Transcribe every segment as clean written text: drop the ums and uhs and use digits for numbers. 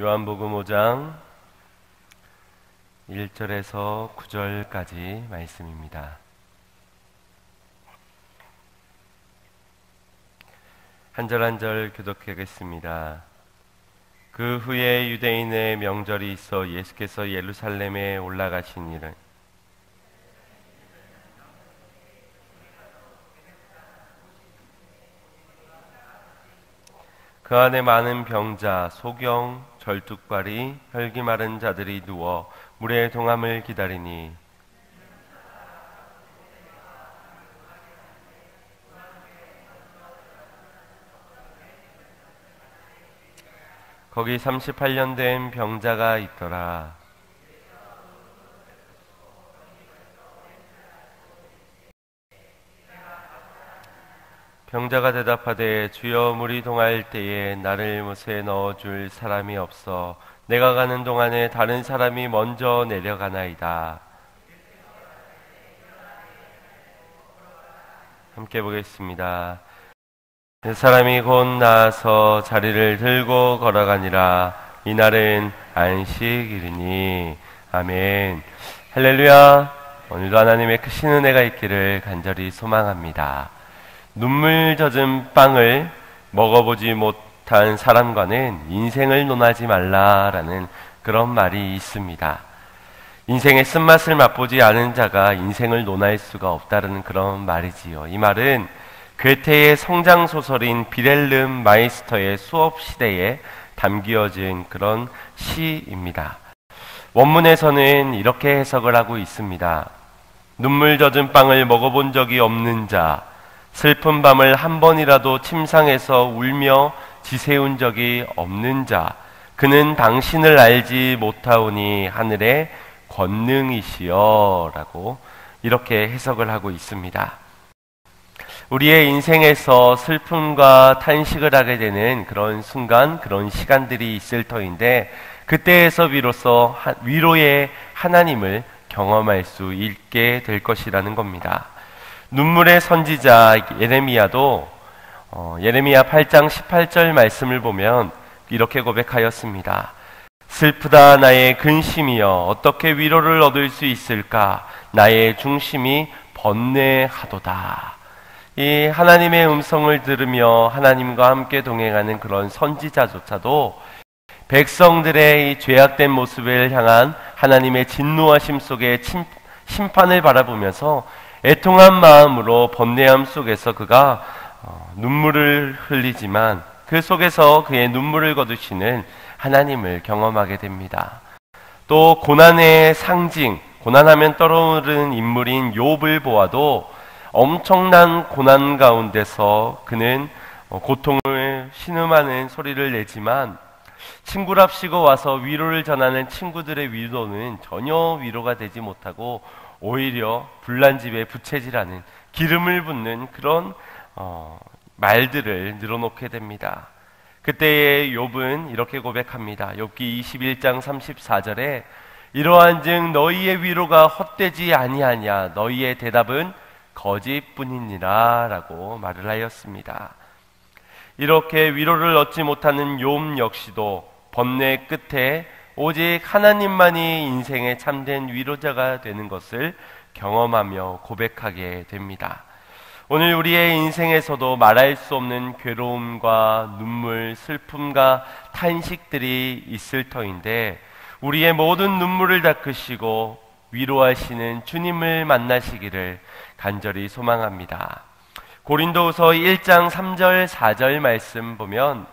요한복음 5장 1절에서 9절까지 말씀입니다. 한 절 한 절 교독하겠습니다. 그 후에 유대인의 명절이 있어 예수께서 예루살렘에 올라가시니라. 그 안에 많은 병자, 소경, 절뚝발이, 혈기 마른 자들이 누워 물의 동함을 기다리니 거기 38년 된 병자가 있더라. 병자가 대답하되 주여 물이 동할 때에 나를 못에 넣어줄 사람이 없어 내가 가는 동안에 다른 사람이 먼저 내려가나이다. 함께 보겠습니다. 그 사람이 곧 나아서 자리를 들고 걸어가니라. 이날은 안식일이니. 아멘. 할렐루야. 오늘도 하나님의 크신 은혜가 있기를 간절히 소망합니다. 눈물 젖은 빵을 먹어보지 못한 사람과는 인생을 논하지 말라라는 그런 말이 있습니다. 인생의 쓴맛을 맛보지 않은 자가 인생을 논할 수가 없다는 그런 말이지요. 이 말은 괴테의 성장소설인 비렐름 마이스터의 수업 시대에 담겨진 그런 시입니다. 원문에서는 이렇게 해석을 하고 있습니다. 눈물 젖은 빵을 먹어본 적이 없는 자, 슬픈 밤을 한 번이라도 침상에서 울며 지새운 적이 없는 자, 그는 당신을 알지 못하오니 하늘의 권능이시여 라고 이렇게 해석을 하고 있습니다. 우리의 인생에서 슬픔과 탄식을 하게 되는 그런 순간, 그런 시간들이 있을 터인데 그때에서 비로소 위로의 하나님을 경험할 수 있게 될 것이라는 겁니다. 눈물의 선지자 예레미야도 예레미야 8장 18절 말씀을 보면 이렇게 고백하였습니다. 슬프다 나의 근심이여 어떻게 위로를 얻을 수 있을까 나의 중심이 번뇌하도다. 이 하나님의 음성을 들으며 하나님과 함께 동행하는 그런 선지자조차도 백성들의 이 죄악된 모습을 향한 하나님의 진노하심 속에 심판을 바라보면서 애통한 마음으로 번뇌함 속에서 그가 눈물을 흘리지만 그 속에서 그의 눈물을 거두시는 하나님을 경험하게 됩니다. 또 고난의 상징, 고난하면 떠오르는 인물인 욥을 보아도 엄청난 고난 가운데서 그는 고통을 신음하는 소리를 내지만 친구랍시고 와서 위로를 전하는 친구들의 위로는 전혀 위로가 되지 못하고 오히려 불난집에 부채질하는 기름을 붓는 그런 말들을 늘어놓게 됩니다. 그때의 욥은 이렇게 고백합니다. 욥기 21장 34절에 이러한즉 너희의 위로가 헛되지 아니하냐 너희의 대답은 거짓뿐이니라 라고 말을 하였습니다. 이렇게 위로를 얻지 못하는 욥 역시도 번뇌 끝에 오직 하나님만이 인생의 참된 위로자가 되는 것을 경험하며 고백하게 됩니다. 오늘 우리의 인생에서도 말할 수 없는 괴로움과 눈물, 슬픔과 탄식들이 있을 터인데 우리의 모든 눈물을 닦으시고 위로하시는 주님을 만나시기를 간절히 소망합니다. 고린도후서 1장 3절 4절 말씀 보면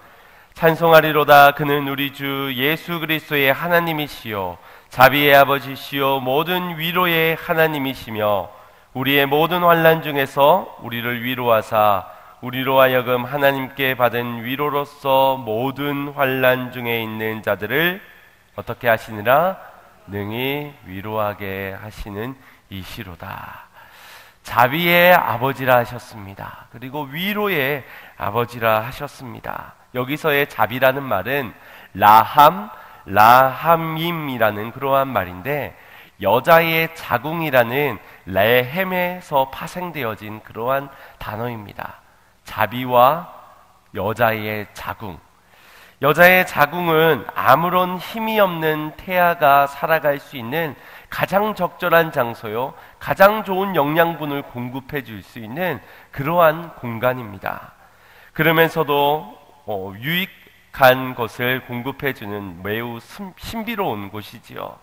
찬송하리로다 그는 우리 주 예수 그리스도의 하나님이시요 자비의 아버지시요 모든 위로의 하나님이시며 우리의 모든 환난 중에서 우리를 위로하사 우리로 하여금 하나님께 받은 위로로서 모든 환난 중에 있는 자들을 어떻게 하시느라 능히 위로하게 하시는 이시로다. 자비의 아버지라 하셨습니다. 그리고 위로의 아버지라 하셨습니다. 여기서의 자비라는 말은 라함임이라는 그러한 말인데 여자의 자궁이라는 레헴에서 파생되어진 그러한 단어입니다. 자비와 여자의 자궁. 여자의 자궁은 아무런 힘이 없는 태아가 살아갈 수 있는 가장 적절한 장소요, 가장 좋은 영양분을 공급해 줄 수 있는 그러한 공간입니다. 그러면서도 유익한 것을 공급해 주는 매우 신비로운 곳이지요.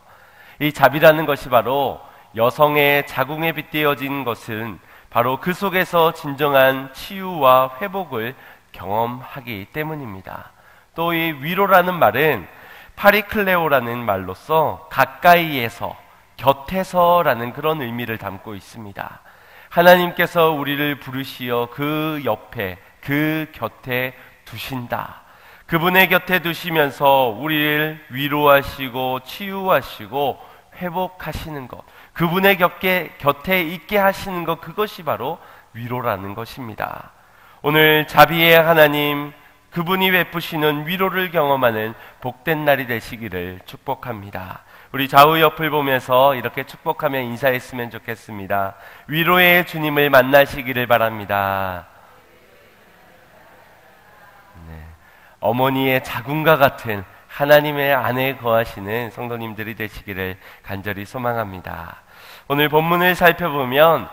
이 자비라는 것이 바로 여성의 자궁에 빗대어진 것은 바로 그 속에서 진정한 치유와 회복을 경험하기 때문입니다. 또 이 위로라는 말은 파리클레오라는 말로써 가까이에서, 곁에서라는 그런 의미를 담고 있습니다. 하나님께서 우리를 부르시어 그 옆에, 그 곁에 두신다. 그분의 곁에 두시면서 우리를 위로하시고 치유하시고 회복하시는 것, 그분의 곁에 있게 하시는 것, 그것이 바로 위로라는 것입니다. 오늘 자비의 하나님, 그분이 베푸시는 위로를 경험하는 복된 날이 되시기를 축복합니다. 우리 좌우 옆을 보면서 이렇게 축복하며 인사했으면 좋겠습니다. 위로의 주님을 만나시기를 바랍니다. 네. 어머니의 자궁과 같은 하나님의 안에 거하시는 성도님들이 되시기를 간절히 소망합니다. 오늘 본문을 살펴보면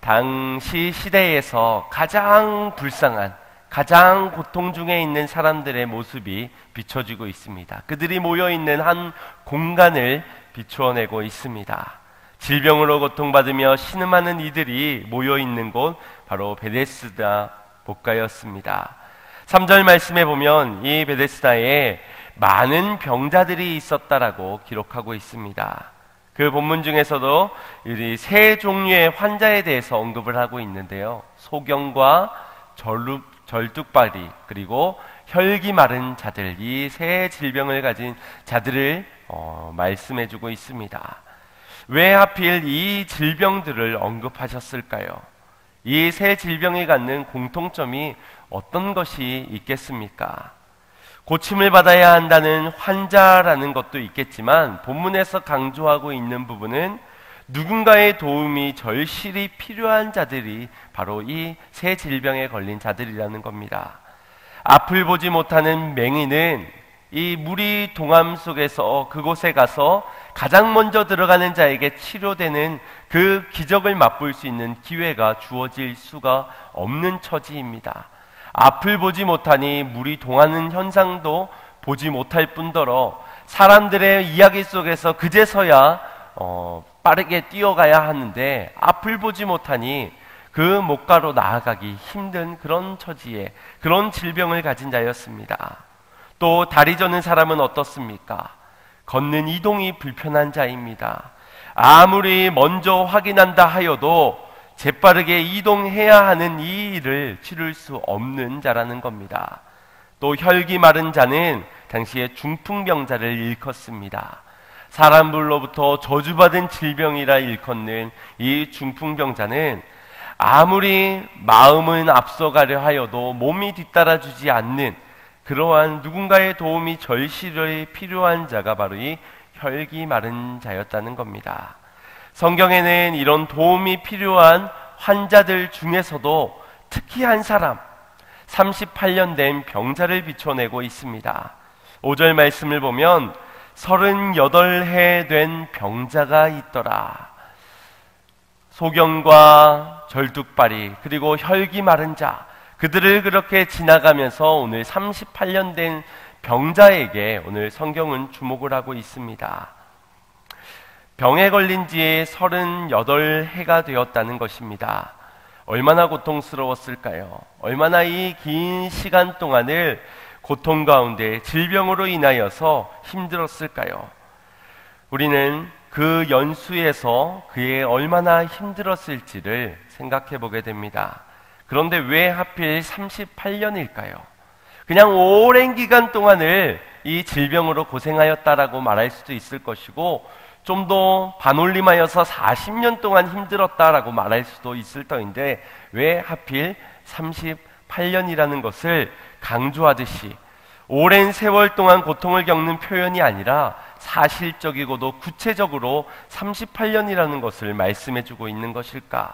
당시 시대에서 가장 불쌍한, 가장 고통 중에 있는 사람들의 모습이 비춰지고 있습니다. 그들이 모여있는 한 공간을 비추어내고 있습니다. 질병으로 고통받으며 신음하는 이들이 모여있는 곳, 바로 베데스다 목가였습니다. 3절 말씀에 보면 이 베데스다에 많은 병자들이 있었다라고 기록하고 있습니다. 그 본문 중에서도 이 세 종류의 환자에 대해서 언급을 하고 있는데요, 소경과 절뚝발이, 그리고 혈기 마른 자들, 이 세 질병을 가진 자들을 말씀해주고 있습니다. 왜 하필 이 질병들을 언급하셨을까요? 이 세 질병이 갖는 공통점이 어떤 것이 있겠습니까? 고침을 받아야 한다는 환자라는 것도 있겠지만, 본문에서 강조하고 있는 부분은 누군가의 도움이 절실히 필요한 자들이 바로 이 세 질병에 걸린 자들이라는 겁니다. 앞을 보지 못하는 맹인은 이 무리 동암 속에서 그곳에 가서 가장 먼저 들어가는 자에게 치료되는 그 기적을 맛볼 수 있는 기회가 주어질 수가 없는 처지입니다. 앞을 보지 못하니 물이 동하는 현상도 보지 못할 뿐더러 사람들의 이야기 속에서 그제서야 빠르게 뛰어가야 하는데 앞을 보지 못하니 그 목가로 나아가기 힘든 그런 처지에, 그런 질병을 가진 자였습니다. 또 다리 저는 사람은 어떻습니까? 걷는 이동이 불편한 자입니다. 아무리 먼저 확인한다 하여도 재빠르게 이동해야 하는 이 일을 치를 수 없는 자라는 겁니다. 또 혈기 마른 자는 당시에 중풍병자를 일컫습니다. 사람들로부터 저주받은 질병이라 일컫는 이 중풍병자는 아무리 마음은 앞서가려 하여도 몸이 뒤따라주지 않는 그러한 누군가의 도움이 절실히 필요한 자가 바로 이 혈기 마른 자였다는 겁니다. 성경에는 이런 도움이 필요한 환자들 중에서도 특히 한 사람, 38년 된 병자를 비춰내고 있습니다. 5절 말씀을 보면 38해 된 병자가 있더라. 소경과 절뚝발이, 그리고 혈기 마른 자, 그들을 그렇게 지나가면서 오늘 38년 된 병자에게 오늘 성경은 주목을 하고 있습니다. 병에 걸린 지 38해가 되었다는 것입니다. 얼마나 고통스러웠을까요? 얼마나 이 긴 시간 동안을 고통 가운데 질병으로 인하여서 힘들었을까요? 우리는 그 연수에서 그의 얼마나 힘들었을지를 생각해 보게 됩니다. 그런데 왜 하필 38년일까요? 그냥 오랜 기간 동안을 이 질병으로 고생하였다라고 말할 수도 있을 것이고, 좀 더 반올림하여서 40년 동안 힘들었다라고 말할 수도 있을 터인데, 왜 하필 38년이라는 것을 강조하듯이 오랜 세월 동안 고통을 겪는 표현이 아니라 사실적이고도 구체적으로 38년이라는 것을 말씀해주고 있는 것일까?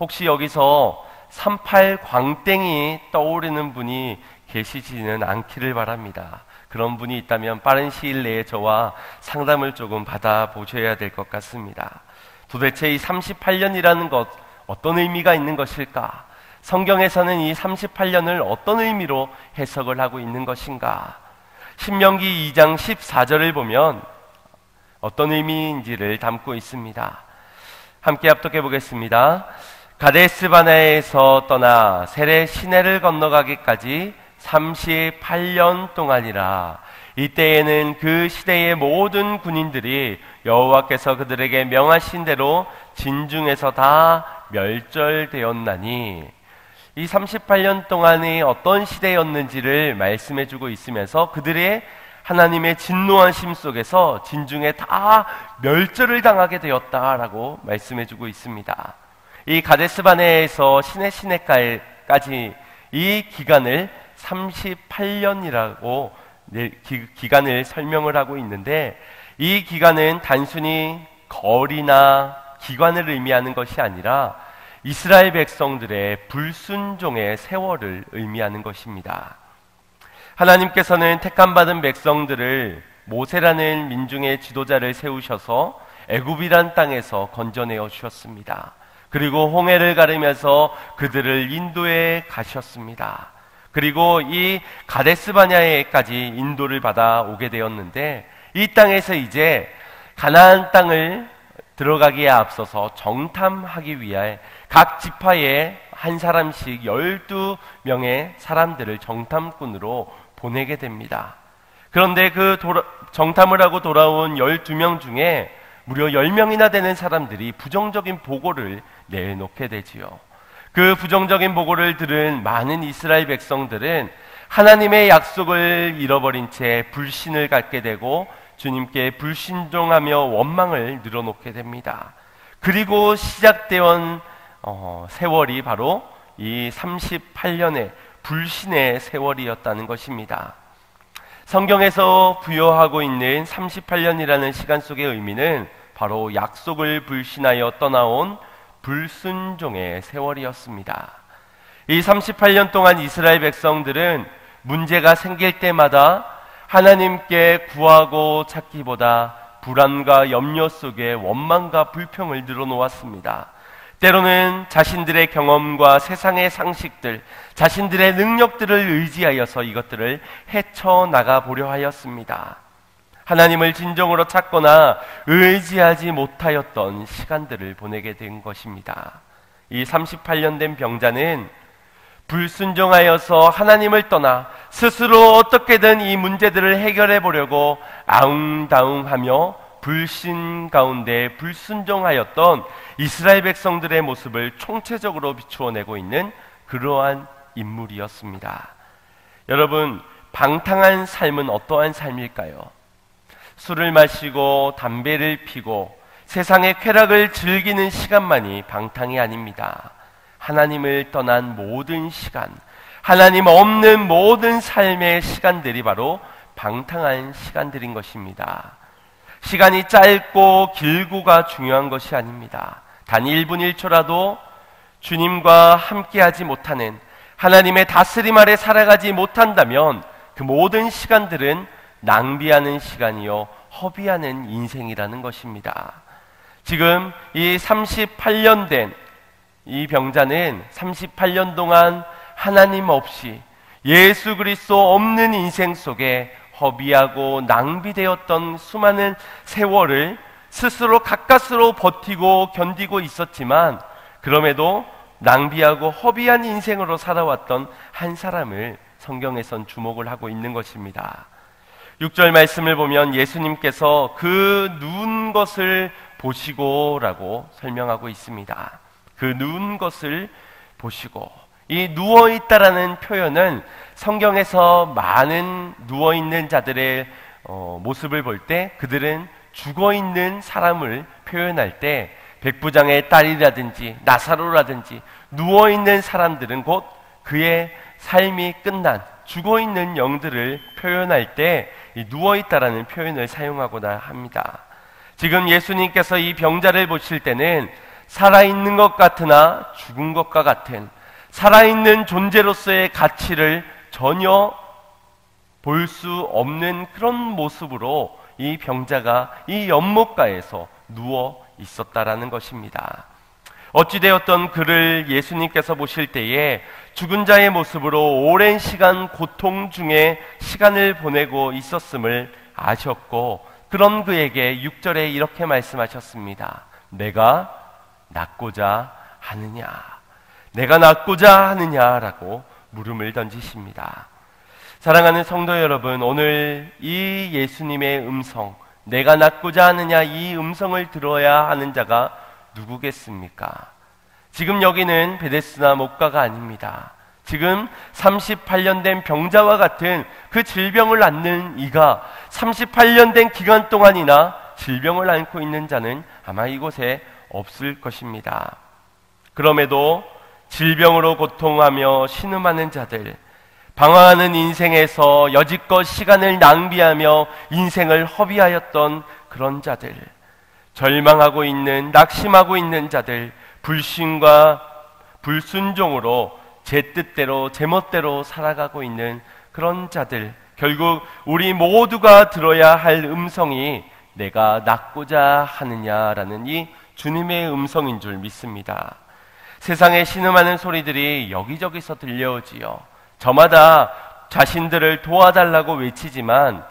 혹시 여기서 38 광땡이 떠오르는 분이 계시지는 않기를 바랍니다. 그런 분이 있다면 빠른 시일 내에 저와 상담을 조금 받아보셔야 될 것 같습니다. 도대체 이 38년이라는 것, 어떤 의미가 있는 것일까? 성경에서는 이 38년을 어떤 의미로 해석을 하고 있는 것인가? 신명기 2장 14절을 보면 어떤 의미인지를 담고 있습니다. 함께 합독해 보겠습니다. 가데스 바네아에서 떠나 세레 시내를 건너가기까지 38년 동안이라. 이때에는 그 시대의 모든 군인들이 여호와께서 그들에게 명하신 대로 진중에서 다 멸절되었나니, 이 38년 동안이 어떤 시대였는지를 말씀해주고 있으면서 그들의 하나님의 진노하심 속에서 진중에 다 멸절을 당하게 되었다라고 말씀해주고 있습니다. 이 가데스 바네아에서 시내까지 이 기간을 38년이라고 기간을 설명을 하고 있는데, 이 기간은 단순히 거리나 기간을 의미하는 것이 아니라 이스라엘 백성들의 불순종의 세월을 의미하는 것입니다. 하나님께서는 택함받은 백성들을 모세라는 민중의 지도자를 세우셔서 애굽이란 땅에서 건져내어 주셨습니다. 그리고 홍해를 가르면서 그들을 인도해 가셨습니다. 그리고 이 가데스 바네아에까지 인도를 받아 오게 되었는데, 이 땅에서 이제 가나안 땅을 들어가기에 앞서서 정탐하기 위해 각 지파에 한 사람씩 12명의 사람들을 정탐꾼으로 보내게 됩니다. 그런데 그 정탐을 하고 돌아온 12명 중에 무려 10명이나 되는 사람들이 부정적인 보고를 내놓게 되지요. 그 부정적인 보고를 들은 많은 이스라엘 백성들은 하나님의 약속을 잃어버린 채 불신을 갖게 되고 주님께 불신종하며 원망을 늘어놓게 됩니다. 그리고 시작되온 세월이 바로 이 38년의 불신의 세월이었다는 것입니다. 성경에서 부여하고 있는 38년이라는 시간 속의 의미는 바로 약속을 불신하여 떠나온 불순종의 세월이었습니다. 이 38년 동안 이스라엘 백성들은 문제가 생길 때마다 하나님께 구하고 찾기보다 불안과 염려 속에 원망과 불평을 늘어놓았습니다. 때로는 자신들의 경험과 세상의 상식들, 자신들의 능력들을 의지하여서 이것들을 헤쳐나가 보려 하였습니다. 하나님을 진정으로 찾거나 의지하지 못하였던 시간들을 보내게 된 것입니다. 이 38년 된 병자는 불순종하여서 하나님을 떠나 스스로 어떻게든 이 문제들을 해결해 보려고 아웅다웅하며 불신 가운데 불순종하였던 이스라엘 백성들의 모습을 총체적으로 비추어내고 있는 그러한 인물이었습니다. 여러분, 방탕한 삶은 어떠한 삶일까요? 술을 마시고 담배를 피고 세상의 쾌락을 즐기는 시간만이 방탕이 아닙니다. 하나님을 떠난 모든 시간, 하나님 없는 모든 삶의 시간들이 바로 방탕한 시간들인 것입니다. 시간이 짧고 길고가 중요한 것이 아닙니다. 단 1분 1초라도 주님과 함께하지 못하는, 하나님의 다스림 아래 살아가지 못한다면 그 모든 시간들은 낭비하는 시간이요 허비하는 인생이라는 것입니다. 지금 이 38년 된 이 병자는 38년 동안 하나님 없이 예수 그리스도 없는 인생 속에 허비하고 낭비되었던 수많은 세월을 스스로 가까스로 버티고 견디고 있었지만, 그럼에도 낭비하고 허비한 인생으로 살아왔던 한 사람을 성경에선 주목을 하고 있는 것입니다. 6절 말씀을 보면 예수님께서 그 누운 것을 보시고 라고 설명하고 있습니다. 그 누운 것을 보시고, 이 누워있다라는 표현은 성경에서 많은 누워있는 자들의 모습을 볼 때 그들은 죽어있는 사람을 표현할 때 백부장의 딸이라든지 나사로라든지 누워있는 사람들은 곧 그의 삶이 끝난 죽어있는 영들을 표현할 때 이 누워있다라는 표현을 사용하고나 합니다. 지금 예수님께서 이 병자를 보실 때는 살아있는 것 같으나 죽은 것과 같은 살아있는 존재로서의 가치를 전혀 볼 수 없는 그런 모습으로 이 병자가 이 연못가에서 누워 있었다라는 것입니다. 어찌되었던 그를 예수님께서 보실 때에 죽은 자의 모습으로 오랜 시간 고통 중에 시간을 보내고 있었음을 아셨고, 그런 그에게 6절에 이렇게 말씀하셨습니다. 내가 낫고자 하느냐? 내가 낫고자 하느냐라고 물음을 던지십니다. 사랑하는 성도 여러분, 오늘 이 예수님의 음성, 내가 낫고자 하느냐, 이 음성을 들어야 하는 자가 누구겠습니까? 지금 여기는 베데스다 목가가 아닙니다. 지금 38년 된 병자와 같은 그 질병을 앓는 이가 38년 된 기간 동안이나 질병을 앓고 있는 자는 아마 이곳에 없을 것입니다. 그럼에도 질병으로 고통하며 신음하는 자들, 방황하는 인생에서 여지껏 시간을 낭비하며 인생을 허비하였던 그런 자들, 절망하고 있는, 낙심하고 있는 자들, 불신과 불순종으로 제 뜻대로 제 멋대로 살아가고 있는 그런 자들, 결국 우리 모두가 들어야 할 음성이 내가 낫고자 하느냐라는 이 주님의 음성인 줄 믿습니다. 세상에 신음하는 소리들이 여기저기서 들려오지요. 저마다 자신들을 도와달라고 외치지만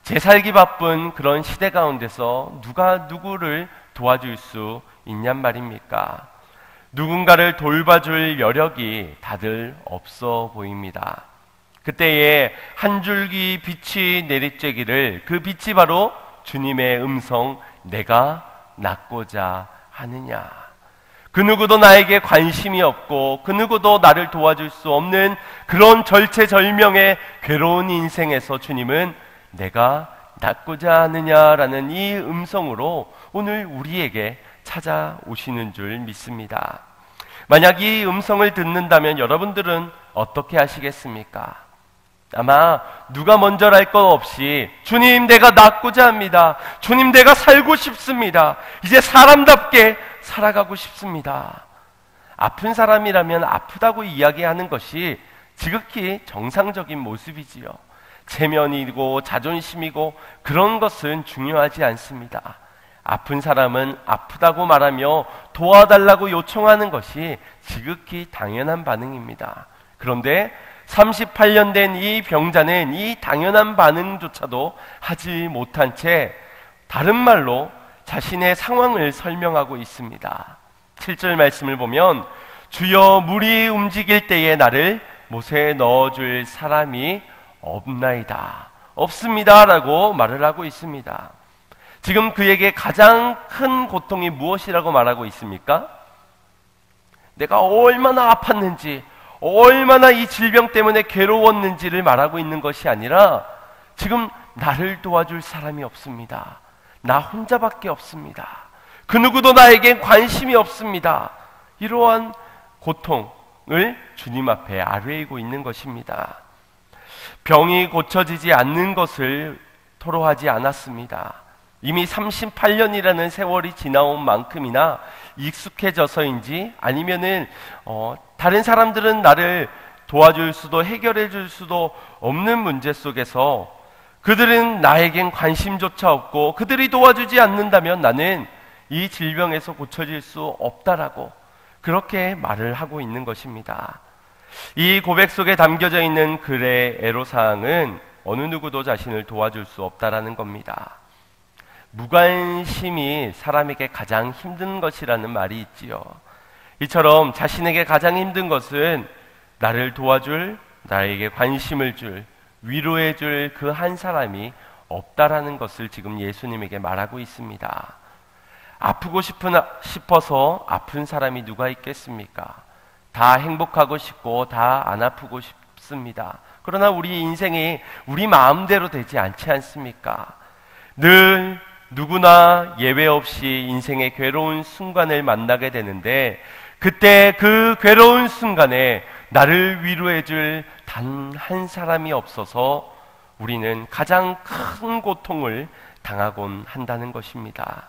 제 살기 바쁜 그런 시대 가운데서 누가 누구를 도와줄 수 있냔 말입니까? 누군가를 돌봐줄 여력이 다들 없어 보입니다. 그때에 한 줄기 빛이 내리쬐기를, 그 빛이 바로 주님의 음성, 내가 낫고자 하느냐? 그 누구도 나에게 관심이 없고 그 누구도 나를 도와줄 수 없는 그런 절체절명의 괴로운 인생에서 주님은 내가 낫고자 하느냐라는 이 음성으로 오늘 우리에게 찾아오시는 줄 믿습니다. 만약 이 음성을 듣는다면 여러분들은 어떻게 하시겠습니까? 아마 누가 먼저랄 것 없이 주님, 내가 낫고자 합니다. 주님, 내가 살고 싶습니다. 이제 사람답게 살아가고 싶습니다. 아픈 사람이라면 아프다고 이야기하는 것이 지극히 정상적인 모습이지요. 체면이고 자존심이고 그런 것은 중요하지 않습니다. 아픈 사람은 아프다고 말하며 도와달라고 요청하는 것이 지극히 당연한 반응입니다. 그런데 38년 된 이 병자는 이 당연한 반응조차도 하지 못한 채 다른 말로 자신의 상황을 설명하고 있습니다. 7절 말씀을 보면 주여, 물이 움직일 때에 나를 못에 넣어줄 사람이 없나이다, 없습니다 라고 말을 하고 있습니다. 지금 그에게 가장 큰 고통이 무엇이라고 말하고 있습니까? 내가 얼마나 아팠는지, 얼마나 이 질병 때문에 괴로웠는지를 말하고 있는 것이 아니라 지금 나를 도와줄 사람이 없습니다. 나 혼자밖에 없습니다. 그 누구도 나에겐 관심이 없습니다. 이러한 고통을 주님 앞에 아뢰이고 있는 것입니다. 병이 고쳐지지 않는 것을 토로하지 않았습니다. 이미 38년이라는 세월이 지나온 만큼이나 익숙해져서인지 아니면은 다른 사람들은 나를 도와줄 수도 해결해 줄 수도 없는 문제 속에서 그들은 나에겐 관심조차 없고 그들이 도와주지 않는다면 나는 이 질병에서 고쳐질 수 없다라고 그렇게 말을 하고 있는 것입니다. 이 고백 속에 담겨져 있는 글의 애로사항은 어느 누구도 자신을 도와줄 수 없다라는 겁니다. 무관심이 사람에게 가장 힘든 것이라는 말이 있지요. 이처럼 자신에게 가장 힘든 것은 나를 도와줄, 나에게 관심을 줄, 위로해 줄 그 한 사람이 없다라는 것을 지금 예수님에게 말하고 있습니다. 아프고 싶어서 아픈 사람이 누가 있겠습니까? 다 행복하고 싶고 다 안 아프고 싶습니다. 그러나 우리 인생이 우리 마음대로 되지 않지 않습니까? 늘 누구나 예외 없이 인생의 괴로운 순간을 만나게 되는데 그때 그 괴로운 순간에 나를 위로해 줄 단 한 사람이 없어서 우리는 가장 큰 고통을 당하곤 한다는 것입니다.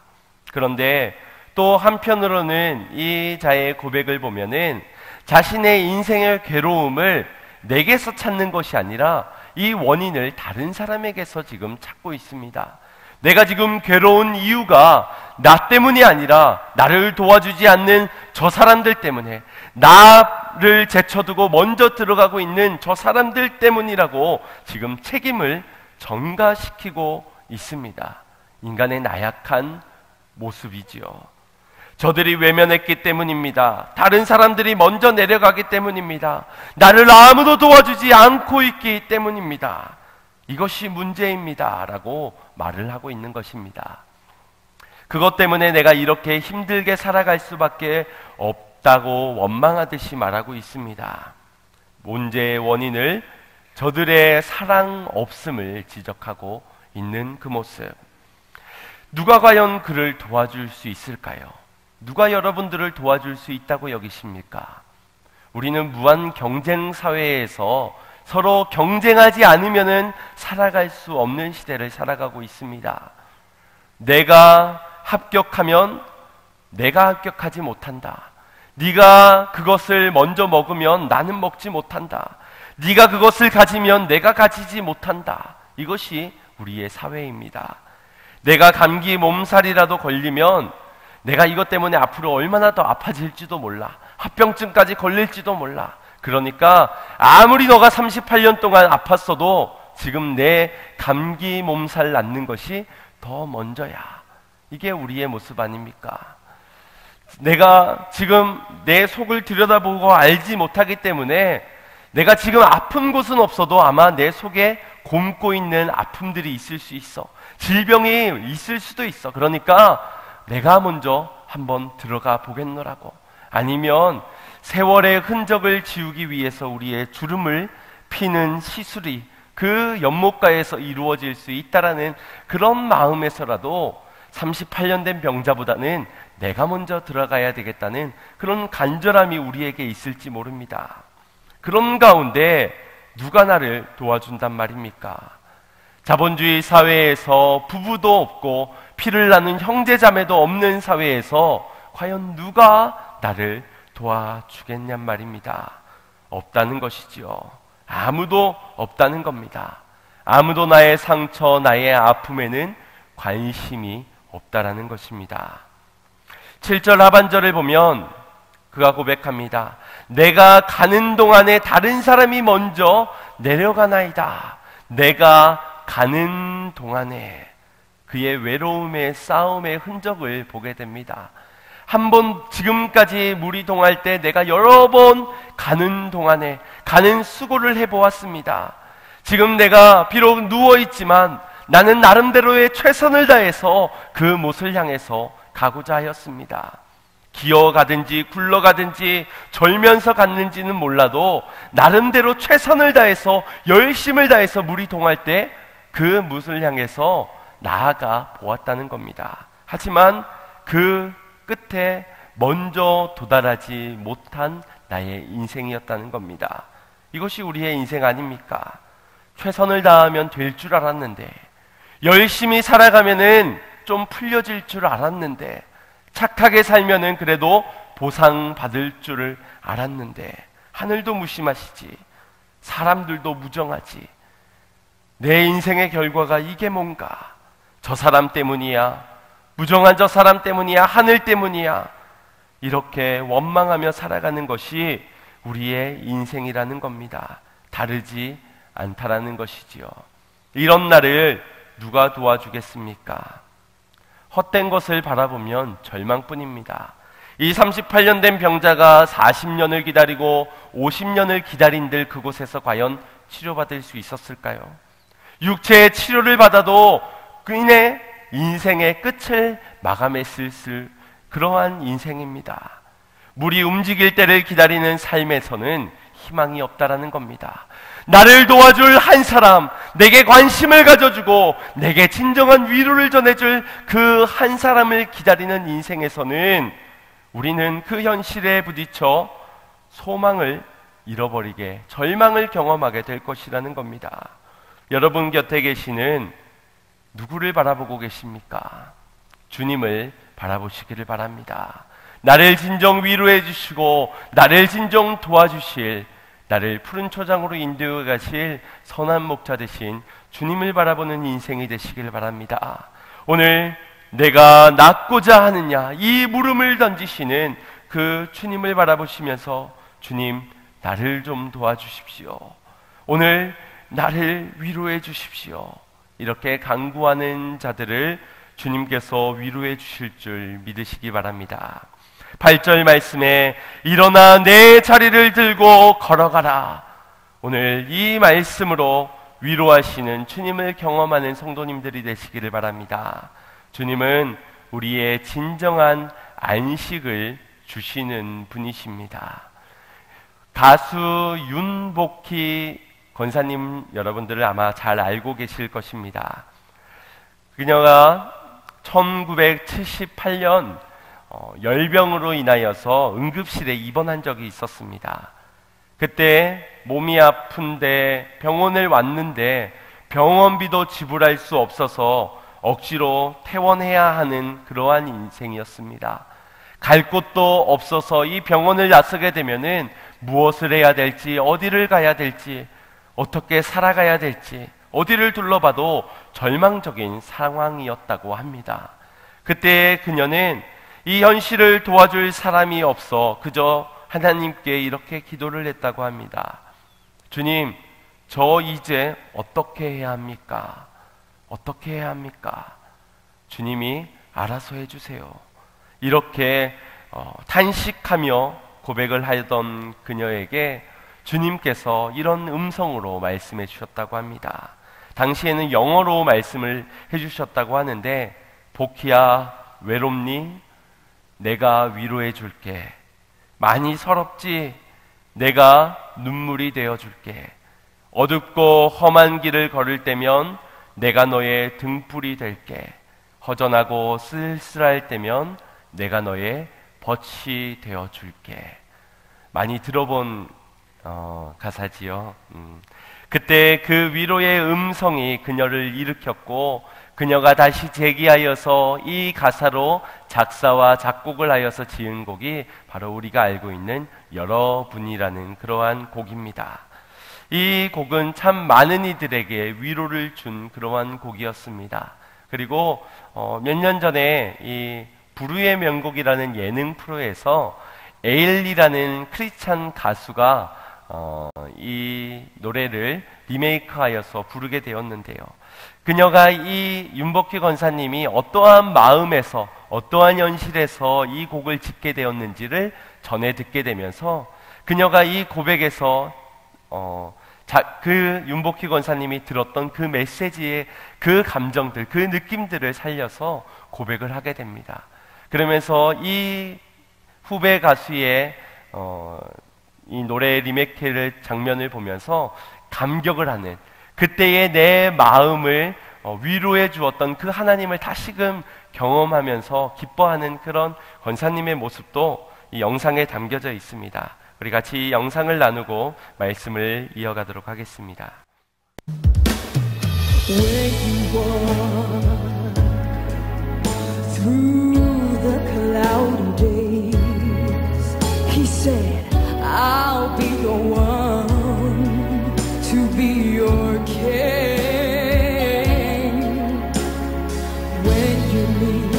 그런데 또 한편으로는 이 자의 고백을 보면은 자신의 인생의 괴로움을 내게서 찾는 것이 아니라 이 원인을 다른 사람에게서 지금 찾고 있습니다. 내가 지금 괴로운 이유가 나 때문이 아니라 나를 도와주지 않는 저 사람들 때문에, 나를 제쳐두고 먼저 들어가고 있는 저 사람들 때문이라고 지금 책임을 전가시키고 있습니다. 인간의 나약한 모습이지요. 저들이 외면했기 때문입니다. 다른 사람들이 먼저 내려가기 때문입니다. 나를 아무도 도와주지 않고 있기 때문입니다. 이것이 문제입니다 라고 말을 하고 있는 것입니다. 그것 때문에 내가 이렇게 힘들게 살아갈 수밖에 없다고 원망하듯이 말하고 있습니다. 문제의 원인을 저들의 사랑 없음을 지적하고 있는 그 모습. 누가 과연 그를 도와줄 수 있을까요? 누가 여러분들을 도와줄 수 있다고 여기십니까? 우리는 무한 경쟁 사회에서 서로 경쟁하지 않으면은 살아갈 수 없는 시대를 살아가고 있습니다. 내가 합격하면 내가 합격하지 못한다. 네가 그것을 먼저 먹으면 나는 먹지 못한다. 네가 그것을 가지면 내가 가지지 못한다. 이것이 우리의 사회입니다. 내가 감기 몸살이라도 걸리면 내가 이것 때문에 앞으로 얼마나 더 아파질지도 몰라. 합병증까지 걸릴지도 몰라. 그러니까 아무리 너가 38년 동안 아팠어도 지금 내 감기 몸살 낫는 것이 더 먼저야. 이게 우리의 모습 아닙니까? 내가 지금 내 속을 들여다보고 알지 못하기 때문에 내가 지금 아픈 곳은 없어도 아마 내 속에 곪고 있는 아픔들이 있을 수 있어. 질병이 있을 수도 있어. 그러니까 내가 먼저 한번 들어가 보겠노라고. 아니면 세월의 흔적을 지우기 위해서 우리의 주름을 피는 시술이 그 연못가에서 이루어질 수 있다라는 그런 마음에서라도 38년 된 병자보다는 내가 먼저 들어가야 되겠다는 그런 간절함이 우리에게 있을지 모릅니다. 그런 가운데 누가 나를 도와준단 말입니까? 자본주의 사회에서 부부도 없고 피를 나눈 형제자매도 없는 사회에서 과연 누가 나를 도와주겠냔 말입니다. 없다는 것이지요. 아무도 없다는 겁니다. 아무도 나의 상처, 나의 아픔에는 관심이 없다라는 것입니다. 7절 하반절을 보면 그가 고백합니다. 내가 가는 동안에 다른 사람이 먼저 내려가나이다. 내가 가는 동안에 그의 외로움의 싸움의 흔적을 보게 됩니다. 한 번 지금까지 물이 동할 때 내가 여러 번 가는 동안에 가는 수고를 해보았습니다. 지금 내가 비록 누워있지만 나는 나름대로의 최선을 다해서 그 못을 향해서 가고자 하였습니다. 기어가든지 굴러가든지 절면서 갔는지는 몰라도 나름대로 최선을 다해서 열심을 다해서 물이 동할 때 그 못을 향해서 나아가 보았다는 겁니다. 하지만 그 끝에 먼저 도달하지 못한 나의 인생이었다는 겁니다. 이것이 우리의 인생 아닙니까? 최선을 다하면 될 줄 알았는데, 열심히 살아가면은 좀 풀려질 줄 알았는데, 착하게 살면은 그래도 보상받을 줄을 알았는데, 하늘도 무심하시지, 사람들도 무정하지. 내 인생의 결과가 이게 뭔가? 저 사람 때문이야, 무정한 저 사람 때문이야, 하늘 때문이야. 이렇게 원망하며 살아가는 것이 우리의 인생이라는 겁니다. 다르지 않다라는 것이지요. 이런 나를 누가 도와주겠습니까? 헛된 것을 바라보면 절망뿐입니다. 이 38년 된 병자가 40년을 기다리고 50년을 기다린들 그곳에서 과연 치료받을 수 있었을까요? 육체의 치료를 받아도 그인의 인생의 끝을 마감했을 그러한 인생입니다. 물이 움직일 때를 기다리는 삶에서는 희망이 없다라는 겁니다. 나를 도와줄 한 사람, 내게 관심을 가져주고 내게 진정한 위로를 전해줄 그 한 사람을 기다리는 인생에서는 우리는 그 현실에 부딪혀 소망을 잃어버리게, 절망을 경험하게 될 것이라는 겁니다. 여러분 곁에 계시는 누구를 바라보고 계십니까? 주님을 바라보시기를 바랍니다. 나를 진정 위로해 주시고 나를 진정 도와주실 나를 푸른 초장으로 인도해 가실 선한 목자 되신 주님을 바라보는 인생이 되시길 바랍니다. 오늘 내가 낫고자 하느냐, 이 물음을 던지시는 그 주님을 바라보시면서 주님, 나를 좀 도와주십시오. 오늘 나를 위로해 주십시오. 이렇게 간구하는 자들을 주님께서 위로해 주실 줄 믿으시기 바랍니다. 8절 말씀에 일어나 내 자리를 들고 걸어가라. 오늘 이 말씀으로 위로하시는 주님을 경험하는 성도님들이 되시기를 바랍니다. 주님은 우리의 진정한 안식을 주시는 분이십니다. 가수 윤복희 권사님 여러분들을 아마 잘 알고 계실 것입니다. 그녀가 1978년 열병으로 인하여서 응급실에 입원한 적이 있었습니다. 그때 몸이 아픈데 병원을 왔는데 병원비도 지불할 수 없어서 억지로 퇴원해야 하는 그러한 인생이었습니다. 갈 곳도 없어서 이 병원을 나서게 되면은 무엇을 해야 될지, 어디를 가야 될지, 어떻게 살아가야 될지, 어디를 둘러봐도 절망적인 상황이었다고 합니다. 그때 그녀는 이 현실을 도와줄 사람이 없어 그저 하나님께 이렇게 기도를 했다고 합니다. 주님, 저 이제 어떻게 해야 합니까? 어떻게 해야 합니까? 주님이 알아서 해주세요. 이렇게 탄식하며 고백을 하던 그녀에게 주님께서 이런 음성으로 말씀해 주셨다고 합니다. 당시에는 영어로 말씀을 해주셨다고 하는데, 복희야, 외롭니? 내가 위로해 줄게. 많이 서럽지? 내가 눈물이 되어 줄게. 어둡고 험한 길을 걸을 때면 내가 너의 등불이 될게. 허전하고 쓸쓸할 때면 내가 너의 벗이 되어 줄게. 많이 들어본 가사지요. 그때 그 위로의 음성이 그녀를 일으켰고, 그녀가 다시 재기하여서 이 가사로 작사와 작곡을 하여서 지은 곡이 바로 우리가 알고 있는 여러분이라는 그러한 곡입니다. 이 곡은 참 많은 이들에게 위로를 준 그러한 곡이었습니다. 그리고 몇 년 전에 이 부르의 명곡이라는 예능 프로에서 에일리라는 크리스찬 가수가 이 노래를 리메이크하여서 부르게 되었는데요. 그녀가 이 윤복희 권사님이 어떠한 마음에서, 어떠한 현실에서 이 곡을 짓게 되었는지를 전해 듣게 되면서 그녀가 이 고백에서 그 윤복희 권사님이 들었던 그 메시지의 그 감정들, 그 느낌들을 살려서 고백을 하게 됩니다. 그러면서 이 후배 가수의 이 노래 리메이크를 장면을 보면서 감격을 하는, 그때의 내 마음을 위로해 주었던 그 하나님을 다시금 경험하면서 기뻐하는 그런 권사님의 모습도 이 영상에 담겨져 있습니다. 우리 같이 이 영상을 나누고 말씀을 이어가도록 하겠습니다. When you walk through the cloudy days, He said, I'll be the one to be your king. When you need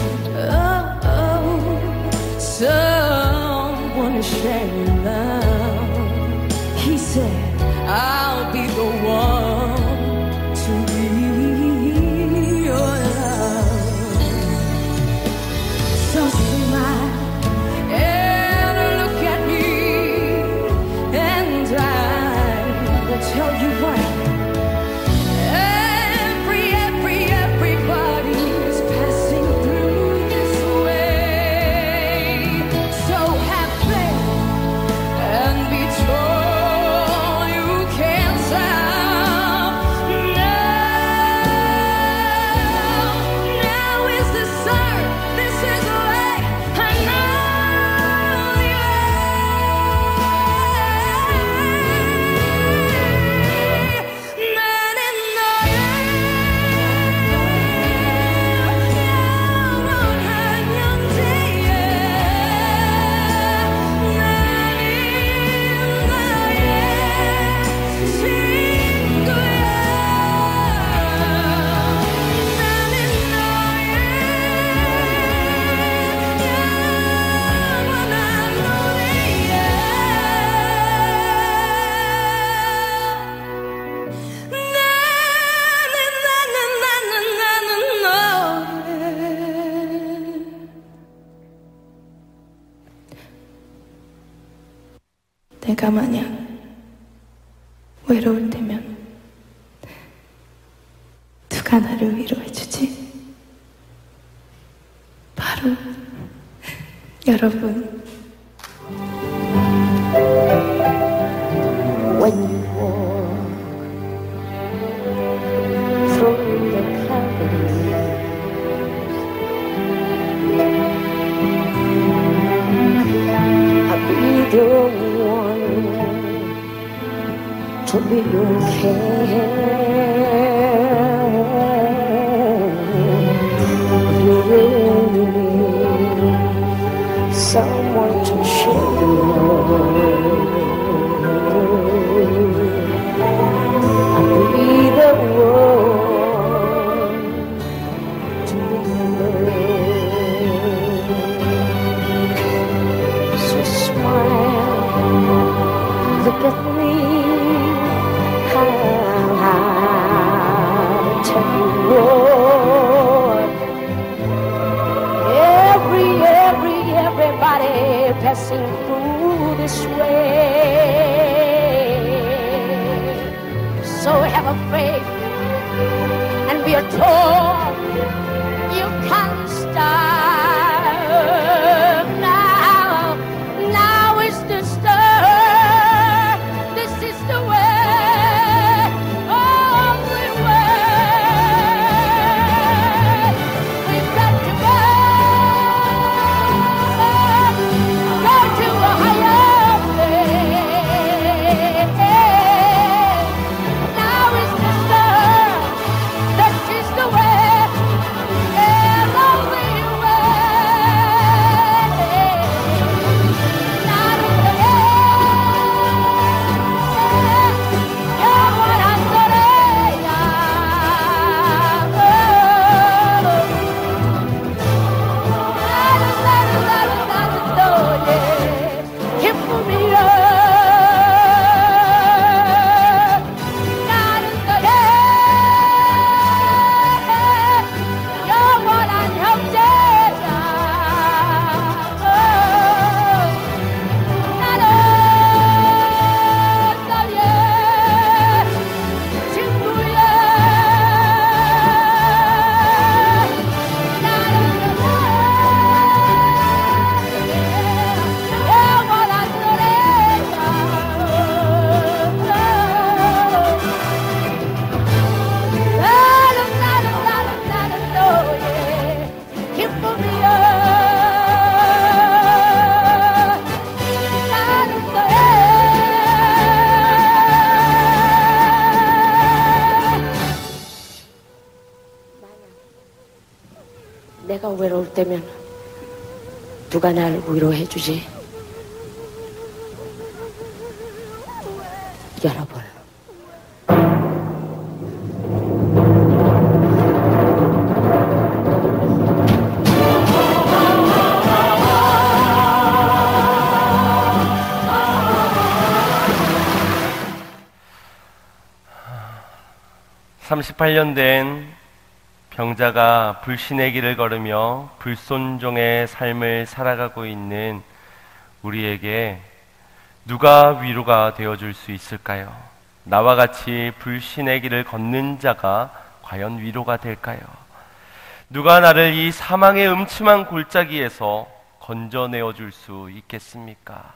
someone to share your love, He said, I'll be the one to be your 내가 만약 외로울 때면 누가 나를 위로해주지? 바로 여러분. When you walk through the clouds, I'll be the one to be your care. You really need someone to share the love. I'll be the one to remember. So smile, look at me. I'll tell you what. Everybody passing through this way. So have a faith and be a told you can't stop now. Now is the start. This is the way, only way. We've got to go to a higher place. Now is the start. This is the way, and only way. Not in the end. You're what I'm gonna 내가 외로울 때면 누가 날 위로해주지? 여러분. 38년 된 병자가 불신의 길을 걸으며 불순종의 삶을 살아가고 있는 우리에게 누가 위로가 되어줄 수 있을까요? 나와 같이 불신의 길을 걷는 자가 과연 위로가 될까요? 누가 나를 이 사망의 음침한 골짜기에서 건져내어 줄 수 있겠습니까?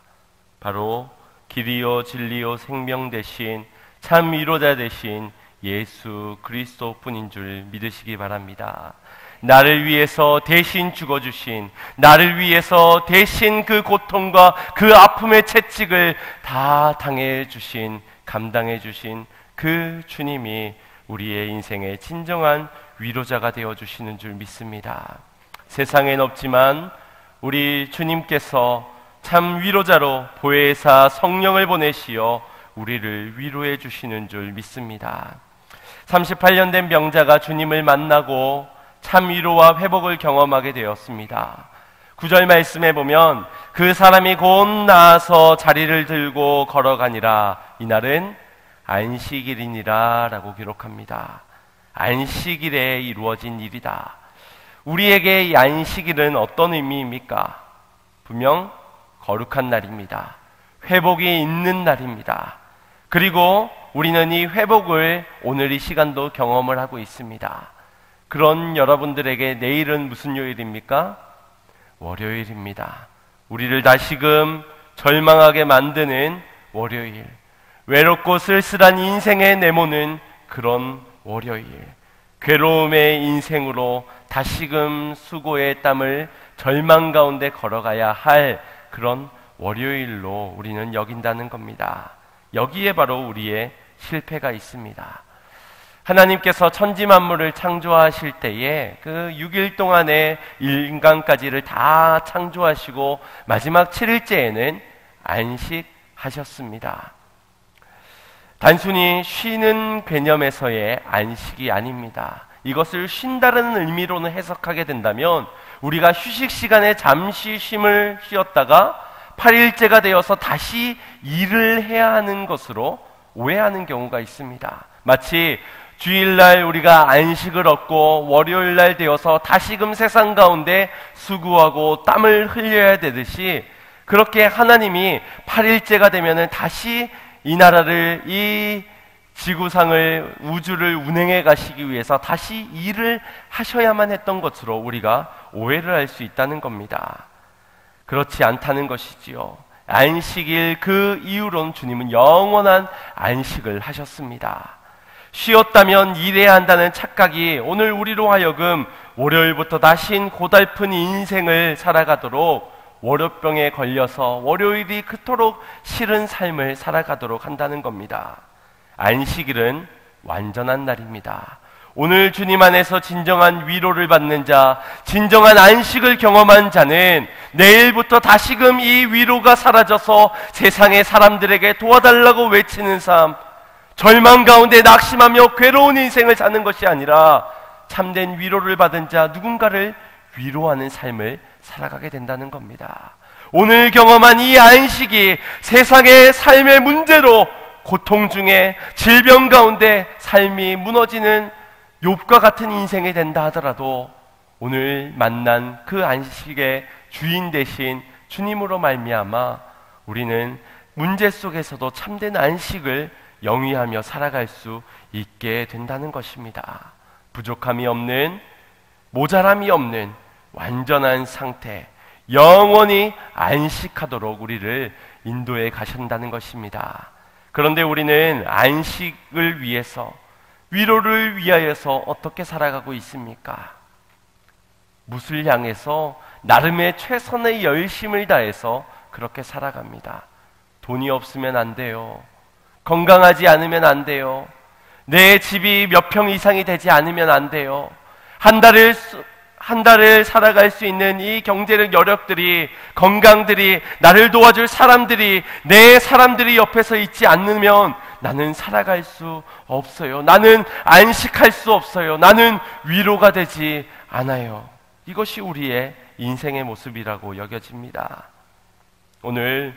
바로 길이요 진리요 생명 되신 참 위로자 되신 예수 그리스도뿐인 줄 믿으시기 바랍니다. 나를 위해서 대신 죽어주신, 나를 위해서 대신 그 고통과 그 아픔의 채찍을 다 당해주신, 감당해주신 그 주님이 우리의 인생의 진정한 위로자가 되어주시는 줄 믿습니다. 세상엔 없지만 우리 주님께서 참 위로자로 보혜사 성령을 보내시어 우리를 위로해 주시는 줄 믿습니다. 38년 된 병자가 주님을 만나고 참 위로와 회복을 경험하게 되었습니다. 9절 말씀에 보면 그 사람이 곧 나아서 자리를 들고 걸어가니라. 이날은 안식일이니라 라고 기록합니다. 안식일에 이루어진 일이다. 우리에게 이 안식일은 어떤 의미입니까? 분명 거룩한 날입니다. 회복이 있는 날입니다. 그리고 우리는 이 회복을 오늘 이 시간도 경험을 하고 있습니다. 그런 여러분들에게 내일은 무슨 요일입니까? 월요일입니다. 우리를 다시금 절망하게 만드는 월요일, 외롭고 쓸쓸한 인생에 내모는 그런 월요일, 괴로움의 인생으로 다시금 수고의 땀을 절망 가운데 걸어가야 할 그런 월요일로 우리는 여긴다는 겁니다. 여기에 바로 우리의 실패가 있습니다. 하나님께서 천지 만물을 창조하실 때에 그 6일 동안의 인간까지를 다 창조하시고 마지막 7일째에는 안식하셨습니다. 단순히 쉬는 개념에서의 안식이 아닙니다. 이것을 쉰다는 의미로는 해석하게 된다면 우리가 휴식 시간에 잠시 쉼을 쉬었다가 8일째가 되어서 다시 일을 해야 하는 것으로 오해하는 경우가 있습니다. 마치 주일날 우리가 안식을 얻고 월요일날 되어서 다시금 세상 가운데 수고하고 땀을 흘려야 되듯이 그렇게 하나님이 8일째가 되면은 다시 이 나라를, 이 지구상을, 우주를 운행해 가시기 위해서 다시 일을 하셔야만 했던 것으로 우리가 오해를 할 수 있다는 겁니다. 그렇지 않다는 것이지요. 안식일 그 이후로는 주님은 영원한 안식을 하셨습니다. 쉬었다면 일해야 한다는 착각이 오늘 우리로 하여금 월요일부터 다시 고달픈 인생을 살아가도록 월요병에 걸려서 월요일이 그토록 싫은 삶을 살아가도록 한다는 겁니다. 안식일은 완전한 날입니다. 오늘 주님 안에서 진정한 위로를 받는 자, 진정한 안식을 경험한 자는 내일부터 다시금 이 위로가 사라져서 세상의 사람들에게 도와달라고 외치는 삶, 절망 가운데 낙심하며 괴로운 인생을 사는 것이 아니라 참된 위로를 받은 자, 누군가를 위로하는 삶을 살아가게 된다는 겁니다. 오늘 경험한 이 안식이 세상의 삶의 문제로 고통 중에 질병 가운데 삶이 무너지는 욥과 같은 인생이 된다 하더라도 오늘 만난 그 안식의 주인 되신 주님으로 말미암아 우리는 문제 속에서도 참된 안식을 영위하며 살아갈 수 있게 된다는 것입니다. 부족함이 없는, 모자람이 없는 완전한 상태, 영원히 안식하도록 우리를 인도해 가신다는 것입니다. 그런데 우리는 안식을 위해서, 위로를 위하여서 어떻게 살아가고 있습니까? 무엇을 향해서 나름의 최선의 열심을 다해서 그렇게 살아갑니다. 돈이 없으면 안 돼요. 건강하지 않으면 안 돼요. 내 집이 몇 평 이상이 되지 않으면 안 돼요. 한 달을 살아갈 수 있는 이 경제력 여력들이, 건강들이, 나를 도와줄 사람들이, 내 사람들이 옆에서 있지 않으면 나는 살아갈 수 없어요. 나는 안식할 수 없어요. 나는 위로가 되지 않아요. 이것이 우리의 인생의 모습이라고 여겨집니다. 오늘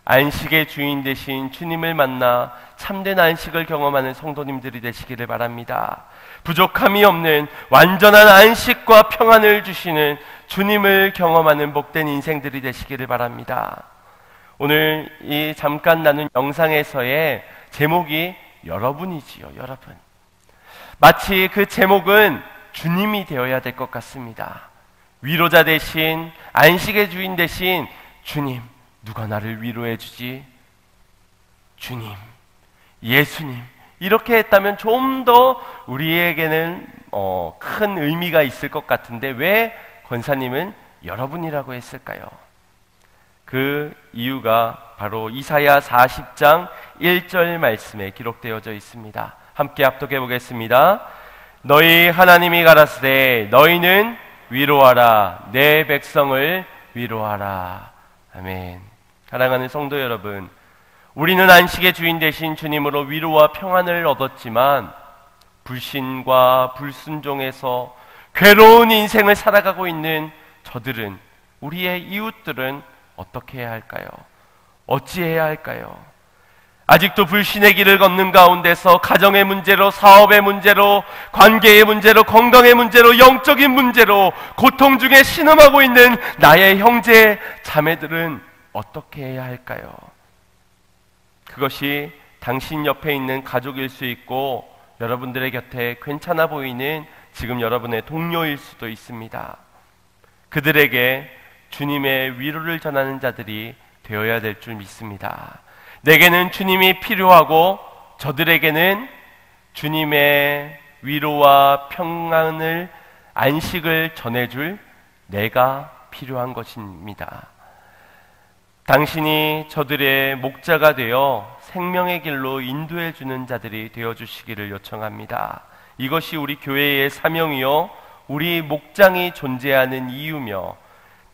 안식의 주인 되신 주님을 만나 참된 안식을 경험하는 성도님들이 되시기를 바랍니다. 부족함이 없는 완전한 안식과 평안을 주시는 주님을 경험하는 복된 인생들이 되시기를 바랍니다. 오늘 이 잠깐 나눈 영상에서의 제목이 여러분이지요. 여러분. 마치 그 제목은 주님이 되어야 될 것 같습니다. 위로자 대신, 안식의 주인 대신 주님, 누가 나를 위로해 주지? 주님, 예수님. 이렇게 했다면 좀 더 우리에게는 큰 의미가 있을 것 같은데 왜 권사님은 여러분이라고 했을까요? 그 이유가 바로 이사야 40장 1절 말씀에 기록되어져 있습니다. 함께 합독해 보겠습니다. 너희 하나님이 가라사대 너희는 위로하라, 내 백성을 위로하라. 아멘. 사랑하는 성도 여러분, 우리는 안식의 주인 되신 주님으로 위로와 평안을 얻었지만 불신과 불순종에서 괴로운 인생을 살아가고 있는 저들은, 우리의 이웃들은 어떻게 해야 할까요? 어찌해야 할까요? 아직도 불신의 길을 걷는 가운데서 가정의 문제로, 사업의 문제로, 관계의 문제로, 건강의 문제로, 영적인 문제로 고통 중에 신음하고 있는 나의 형제 자매들은 어떻게 해야 할까요? 그것이 당신 옆에 있는 가족일 수 있고 여러분들의 곁에 괜찮아 보이는 지금 여러분의 동료일 수도 있습니다. 그들에게 주님의 위로를 전하는 자들이 되어야 될 줄 믿습니다. 내게는 주님이 필요하고 저들에게는 주님의 위로와 평안을, 안식을 전해줄 내가 필요한 것입니다. 당신이 저들의 목자가 되어 생명의 길로 인도해 주는 자들이 되어 주시기를 요청합니다. 이것이 우리 교회의 사명이요 우리 목장이 존재하는 이유며,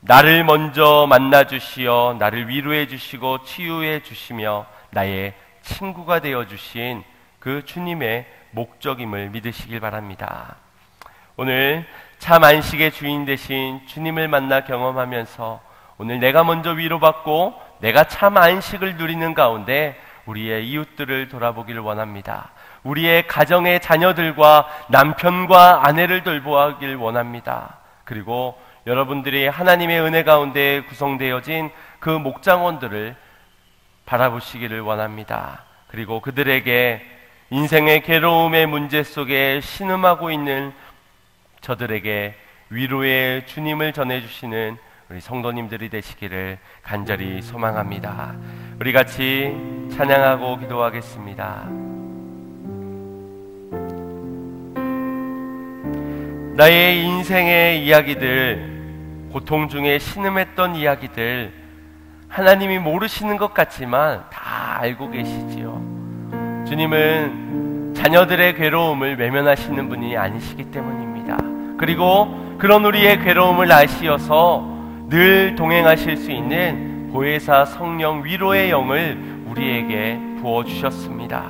나를 먼저 만나 주시어 나를 위로해 주시고 치유해 주시며 나의 친구가 되어 주신 그 주님의 목적임을 믿으시길 바랍니다. 오늘 참 안식의 주인 되신 주님을 만나 경험하면서 오늘 내가 먼저 위로받고 내가 참 안식을 누리는 가운데 우리의 이웃들을 돌아보기를 원합니다. 우리의 가정의 자녀들과 남편과 아내를 돌보길 원합니다. 그리고 여러분들이 하나님의 은혜 가운데 구성되어진 그 목장원들을 바라보시기를 원합니다. 그리고 그들에게 인생의 괴로움의 문제 속에 신음하고 있는 저들에게 위로의 주님을 전해주시는 우리 성도님들이 되시기를 간절히 소망합니다. 우리 같이 찬양하고 기도하겠습니다. 나의 인생의 이야기들, 고통 중에 신음했던 이야기들, 하나님이 모르시는 것 같지만 다 알고 계시지요. 주님은 자녀들의 괴로움을 외면하시는 분이 아니시기 때문입니다. 그리고 그런 우리의 괴로움을 아시어서 늘 동행하실 수 있는 보혜사 성령 위로의 영을 우리에게 부어주셨습니다.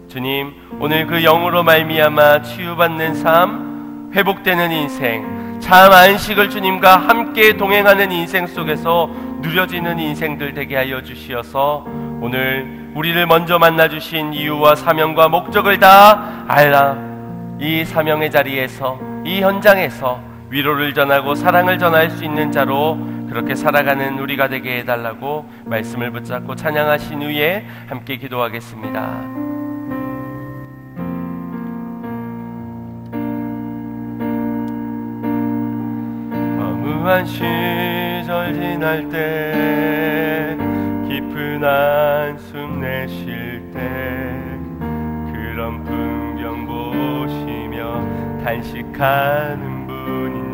주님, 오늘 그 영으로 말미암아 치유받는 삶, 회복되는 인생, 참 안식을 주님과 함께 동행하는 인생 속에서 누려지는 인생들 되게 하여 주시어서 오늘 우리를 먼저 만나주신 이유와 사명과 목적을 다 알아 이 사명의 자리에서, 이 현장에서 위로를 전하고 사랑을 전할 수 있는 자로 그렇게 살아가는 우리가 되게 해달라고 말씀을 붙잡고 찬양하신 후에 함께 기도하겠습니다. 허무한 시절 지날 때, 깊은 한숨 내쉴 때, 그런 풍경 보시며 단식하는 분 있네.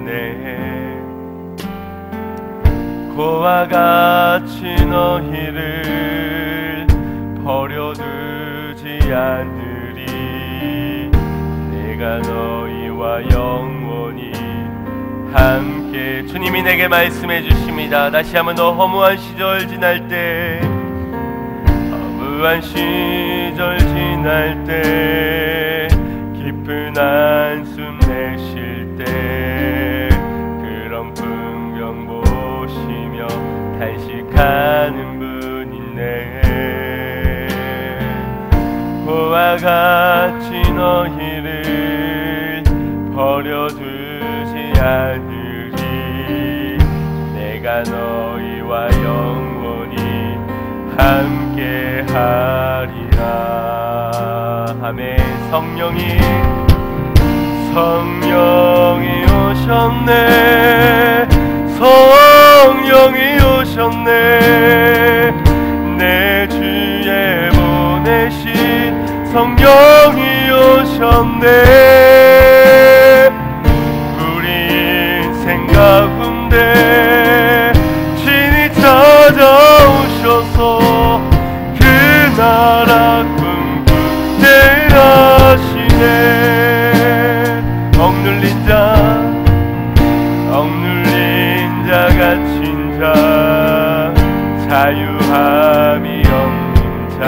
고와 같이 너희를 버려두지 않으리. 내가 너희와 영원히 함께. 주님이 내게 말씀해 주십니다. 다시 한번 너 허무한 시절 지날 때, 허무한 시절 지날 때, 깊은 한숨 내쉴 때, 그런 풍경 보시며 단식하는 분 있네. 고와 같이 너희를 버려두지 않으리. 내가 너희와 영원히 함께 하리라. 아멘. 성령이 오셨네. 성령이 오셨네. 내 주에 보내신 성령이 오셨네. 우리 인생 가운데 친히 찾아오셔서 그 나라 꿈꾸게 하시네. 억눌린 자 갇힌 자, 자유함이 없는 자,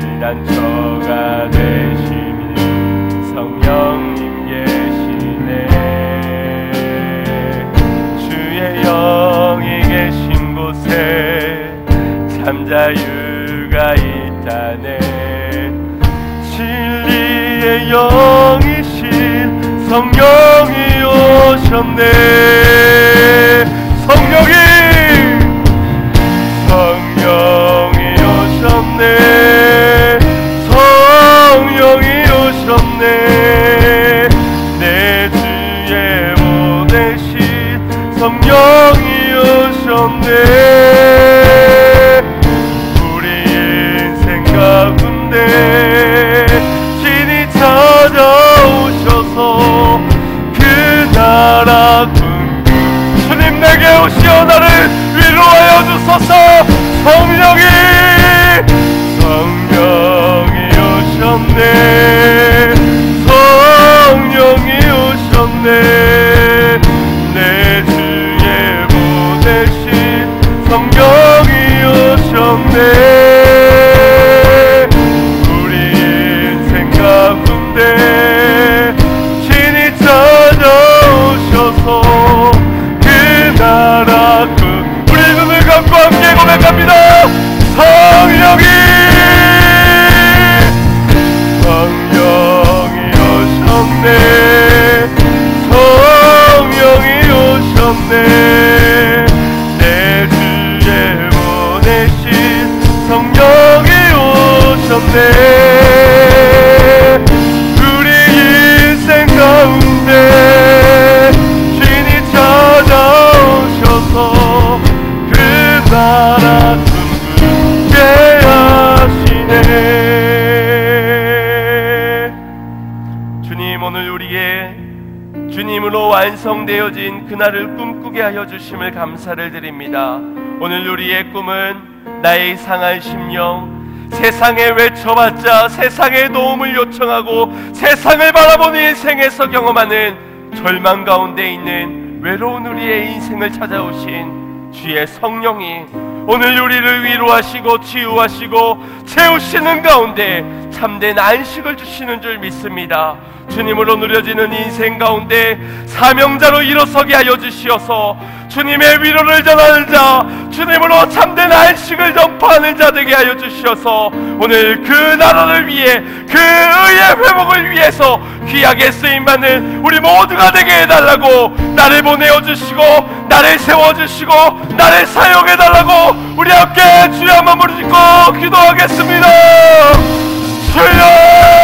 피난처가 되시니 성령님 계시네. 주의 영이 계신 곳에 참 자유가 있다네. 진리의 영이신 성령이 오셨네. 성령이 오셨네. 성령이 오셨네. 우리 인생 가운데 신이 찾아오셔서 그 나라 꿈꾸 주님 내게 오시어 나를 위로하여 주소서. 성령이 오셨네. 성령이 오셨네. 내 주에 보내신 성령이 오셨네. 우리 인생 가운데 신이 찾아오셔서 그 나라 끝 우리 눈을 감고 함께 고백합니다. 성령이 오셨네. 성령이 오셨네. 내 주에 보내신 성령이 오셨네. 우리 인생 가운데 신이 찾아오셔서 그 나라 둥글게 하시네. 오늘 우리의 주님으로 완성되어진 그날을 꿈꾸게 하여 주심을 감사를 드립니다. 오늘 우리의 꿈은 나의 상한 심령, 세상에 외쳐봤자 세상의 도움을 요청하고 세상을 바라보는 인생에서 경험하는 절망 가운데 있는 외로운 우리의 인생을 찾아오신 주의 성령이 오늘 우리를 위로하시고 치유하시고 채우시는 가운데 참된 안식을 주시는 줄 믿습니다. 주님으로 누려지는 인생 가운데 사명자로 일어서게 하여 주시어서 주님의 위로를 전하는 자, 주님으로 참된 안식을 전파하는 자 되게 하여 주시어서 오늘 그 나라를 위해 그 의의 회복을 위해서 귀하게 쓰임받는 우리 모두가 되게 해달라고 나를 보내어 주시고 나를 세워주시고 나를 사용해달라고 우리 함께 주여 한번 부르짖고 기도하겠습니다. 주여